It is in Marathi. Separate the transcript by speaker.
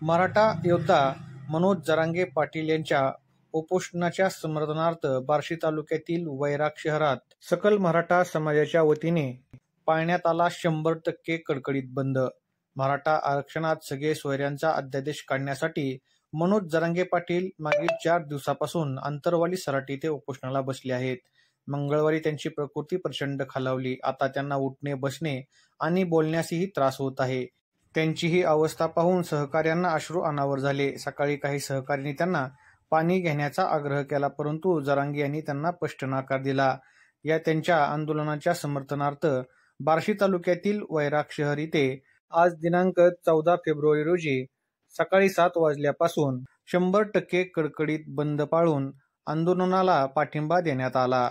Speaker 1: मराठा योद्धा मनोज जरांगे पाटील यांच्या उपोषणाच्या समर्थनार्थ बार्शी तालुक्यातील वैराग शहरात सकल मराठा समाजाच्या वतीने पाळण्यात आला 100% कडकडीत बंद। मराठा आरक्षणात सगळे सोयऱ्यांचा अध्यादेश काढण्यासाठी मनोज जरांगे पाटील मागील 4 दिवसापासून आंतरवाली सराटी येथे उपोषणाला बसले आहेत। मंगळवारी त्यांची प्रकृती प्रचंड खालावली। आता त्यांना उठणे, बसणे आणि बोलण्यासही त्रास होत आहे। त्यांची ही अवस्था पाहून सहकाऱ्यांना अश्रू अनावर झाले। सकाळी काही सहकाऱ्यांनी त्यांना पाणी घेण्याचा आग्रह केला, परंतु जरांगे यांनी त्यांना स्पष्ट नकार दिला। या त्यांच्या आंदोलनाच्या समर्थनार्थ बार्शी तालुक्यातील वैराग शहर इथे आज दिनांक 14 फेब्रुवारी रोजी सकाळी 7 वाजल्यापासून 100% कडकडीत बंद पाळून आंदोलनाला पाठिंबा देण्यात आला।